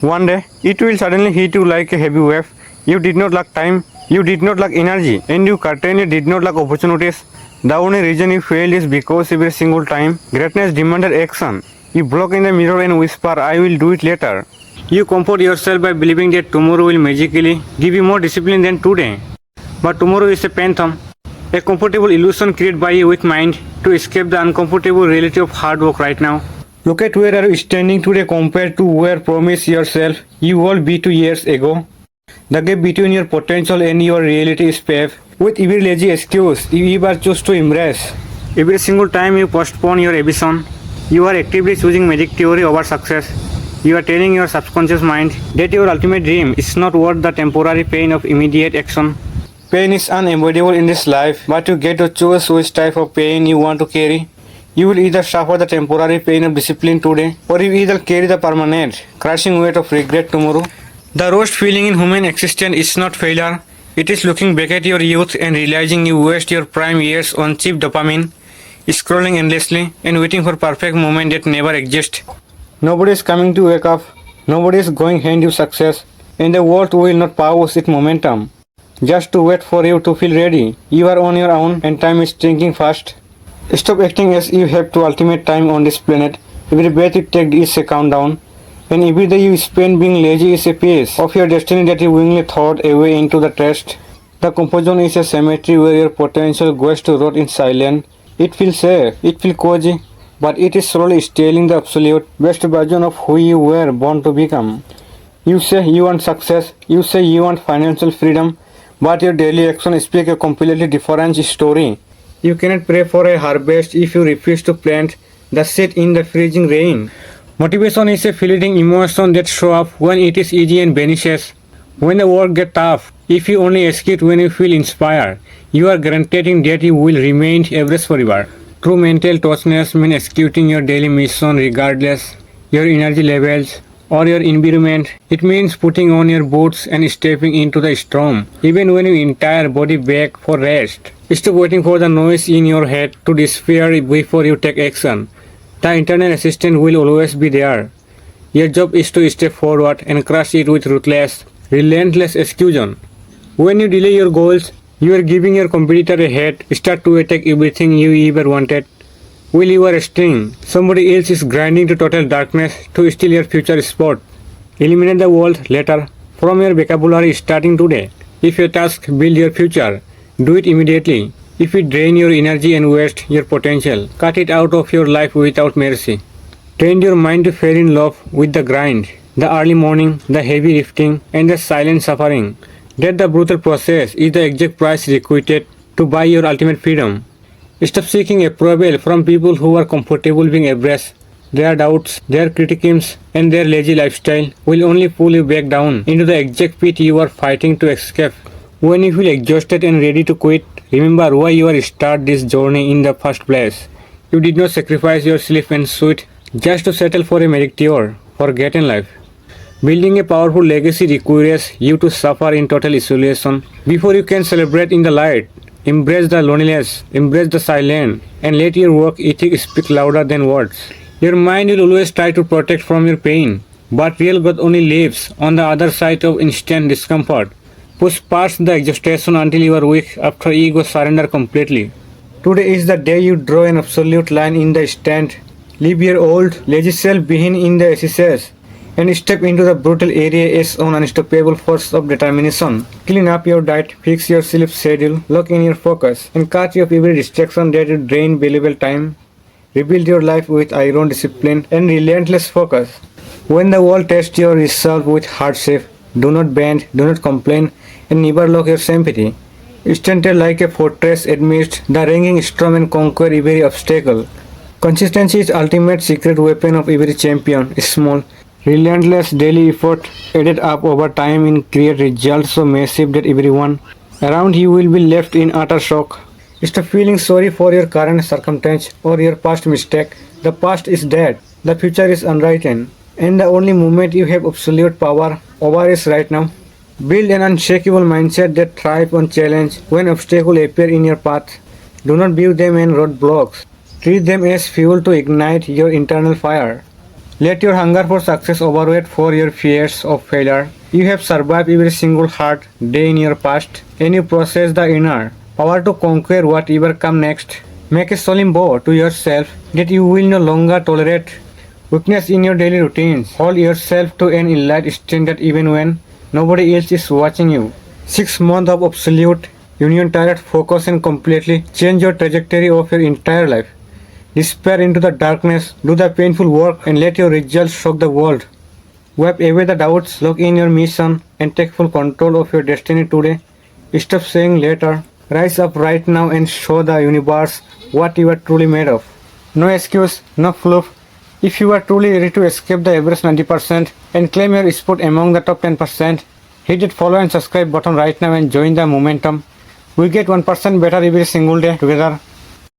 One day, it will suddenly hit you like a heavy wave. You did not lack time, you did not lack energy, and you certainly did not lack opportunities. The only reason you failed is because every single time greatness demanded action. You broke in the mirror and whisper, I will do it later. You comfort yourself by believing that tomorrow will magically give you more discipline than today. But tomorrow is a phantom, a comfortable illusion created by a weak mind to escape the uncomfortable reality of hard work right now. Look at where are you standing today compared to where promise yourself you will be 2 years ago. The gap between your potential and your reality is paved with every lazy excuse you ever choose to embrace. Every single time you postpone your ambition, you are actively choosing magic theory over success. You are telling your subconscious mind that your ultimate dream is not worth the temporary pain of immediate action. Pain is unavoidable in this life, but you get to choose which type of pain you want to carry. You will either suffer the temporary pain of discipline today, or you either carry the permanent, crushing weight of regret tomorrow. The worst feeling in human existence is not failure. It is looking back at your youth and realizing you waste your prime years on cheap dopamine, scrolling endlessly and waiting for perfect moment that never exists. Nobody is coming to wake up. Nobody is going to hand you success, and the world will not pause its momentum. Just to wait for you to feel ready. You are on your own, and time is ticking fast. Stop acting as you have to ultimate time on this planet. Every breath you take is a countdown, and every day you spend being lazy is a piece of your destiny that you willingly thought away into the trash. The comfort zone is a cemetery where your potential goes to rot in silence. It feels safe, it feels cozy, but it is slowly stealing the absolute best version of who you were born to become. You say you want success, you say you want financial freedom, but your daily actions speak a completely different story. You cannot pray for a harvest if you refuse to plant the seed in the freezing rain. Motivation is a fleeting emotion that shows up when it is easy and vanishes. When the work gets tough, if you only ask it when you feel inspired, you are guaranteeing that you will remain average forever. True mental toughness means executing your daily mission regardless your energy levels or your environment. It means putting on your boots and stepping into the storm, even when your entire body begs for rest. Stop waiting for the noise in your head to disappear before you take action. The internal assistant will always be there. Your job is to step forward and crush it with ruthless, relentless execution. When you delay your goals, you are giving your competitor a head start to attack everything you ever wanted. While you are resting, somebody else is grinding to total darkness to steal your future spot. Eliminate the world later from your vocabulary starting today. If your task build your future, do it immediately. If it drain your energy and waste your potential, cut it out of your life without mercy. Train your mind to fall in love with the grind, the early morning, the heavy lifting, and the silent suffering. That the brutal process is the exact price required to buy your ultimate freedom. Stop seeking approval from people who are comfortable being embraced. Their doubts, their criticisms, and their lazy lifestyle will only pull you back down into the exact pit you are fighting to escape. When you feel exhausted and ready to quit, remember why you are start this journey in the first place. You did not sacrifice your sleep and sweat just to settle for a mediocre, forgotten life. Building a powerful legacy requires you to suffer in total isolation before you can celebrate in the light. Embrace the loneliness, embrace the silence, and let your work ethic speak louder than words. Your mind will always try to protect from your pain, but real growth only lives on the other side of instant discomfort. Push past the exhaustion until you are weak after ego surrender completely. Today is the day you draw an absolute line in the sand. Leave your old, lazy self behind in the ashes and step into the brutal area as an unstoppable force of determination. Clean up your diet, fix your sleep schedule, lock in your focus, and cut off every distraction that will drain valuable time. Rebuild your life with iron discipline and relentless focus. When the world tests your resolve with hardship, do not bend, do not complain, and never lose your sympathy. Stand like a fortress amidst the raging storm and conquer every obstacle. Consistency is ultimate secret weapon of every champion. Small, relentless daily effort added up over time in create results so massive that everyone around you will be left in utter shock. Stop feeling sorry for your current circumstance or your past mistake. The past is dead. The future is unwritten. And the only moment you have absolute power over is right now. Build an unshakable mindset that thrives on challenge. When obstacles appear in your path, do not view them as roadblocks. Treat them as fuel to ignite your internal fire. Let your hunger for success overweight for your fears of failure. You have survived every single hard day in your past, and you possess the inner power to conquer whatever comes next. Make a solemn vow to yourself that you will no longer tolerate weakness in your daily routines. Hold yourself to an elite standard even when nobody else is watching you. 6 months of absolute union tired focus and completely change your trajectory of your entire life. Despair into the darkness, do the painful work, and let your results shock the world. Wipe away the doubts, lock in your mission, and take full control of your destiny today. Stop saying later. Rise up right now and show the universe what you are truly made of. No excuse, no fluff. If you are truly ready to escape the average 90% and claim your spot among the top 10%, hit that follow and subscribe button right now and join the momentum. We get 1% better every single day together.